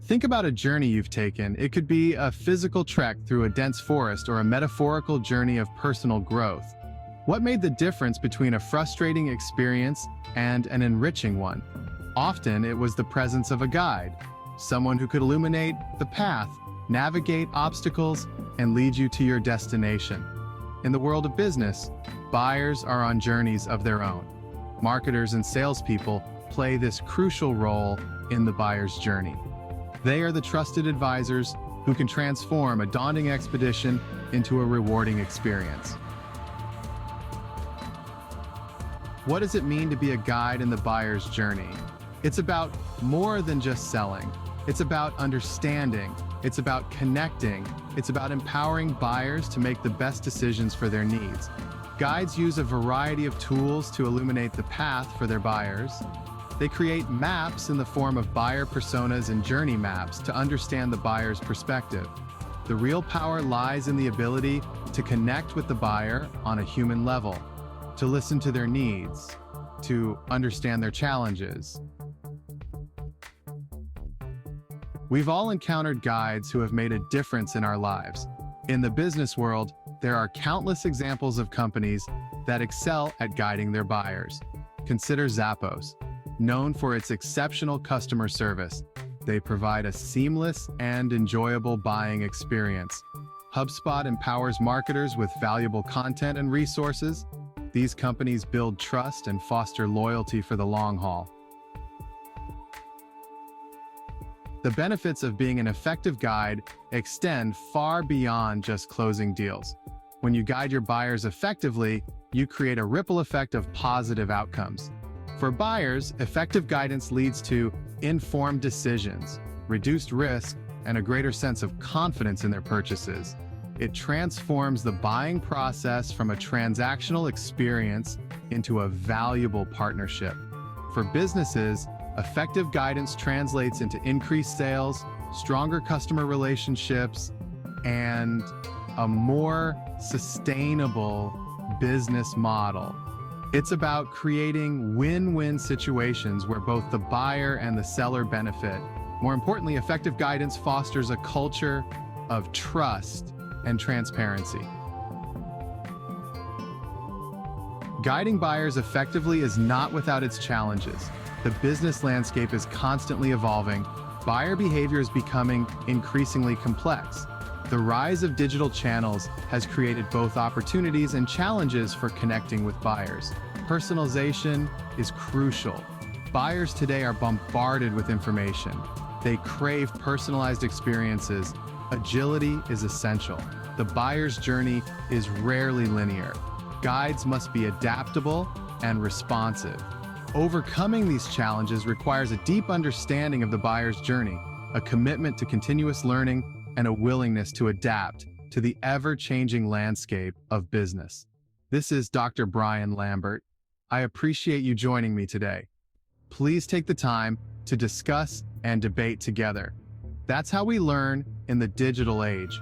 Think about a journey you've taken. It could be a physical trek through a dense forest or a metaphorical journey of personal growth. What made the difference between a frustrating experience and an enriching one? Often it was the presence of a guide, someone who could illuminate the path, navigate obstacles, and lead you to your destination. In the world of business, buyers are on journeys of their own. Marketers and salespeople play this crucial role in the buyer's journey. They are the trusted advisors who can transform a daunting expedition into a rewarding experience. What does it mean to be a guide in the buyer's journey? It's about more than just selling. It's about understanding. It's about connecting. It's about empowering buyers to make the best decisions for their needs. Guides use a variety of tools to illuminate the path for their buyers. They create maps in the form of buyer personas and journey maps to understand the buyer's perspective. The real power lies in the ability to connect with the buyer on a human level, to listen to their needs, to understand their challenges. We've all encountered guides who have made a difference in our lives. In the business world, there are countless examples of companies that excel at guiding their buyers. Consider Zappos. Known for its exceptional customer service, they provide a seamless and enjoyable buying experience. HubSpot empowers marketers with valuable content and resources. These companies build trust and foster loyalty for the long haul. The benefits of being an effective guide extend far beyond just closing deals. When you guide your buyers effectively, you create a ripple effect of positive outcomes. For buyers, effective guidance leads to informed decisions, reduced risk, and a greater sense of confidence in their purchases. It transforms the buying process from a transactional experience into a valuable partnership. For businesses, effective guidance translates into increased sales, stronger customer relationships, and a more sustainable business model. It's about creating win-win situations where both the buyer and the seller benefit. More importantly, effective guidance fosters a culture of trust and transparency. Guiding buyers effectively is not without its challenges. The business landscape is constantly evolving. Buyer behavior is becoming increasingly complex. The rise of digital channels has created both opportunities and challenges for connecting with buyers. Personalization is crucial. Buyers today are bombarded with information. They crave personalized experiences. Agility is essential. The buyer's journey is rarely linear. Guides must be adaptable and responsive. Overcoming these challenges requires a deep understanding of the buyer's journey, a commitment to continuous learning, and a willingness to adapt to the ever-changing landscape of business. This is Dr. Brian Lambert. I appreciate you joining me today. Please take the time to discuss and debate together. That's how we learn in the digital age.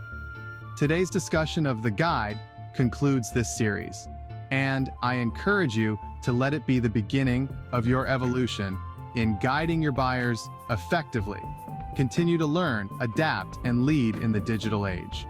Today's discussion of the guide concludes this series, and I encourage you to let it be the beginning of your evolution in guiding your buyers effectively. Continue to learn, adapt, and lead in the digital age.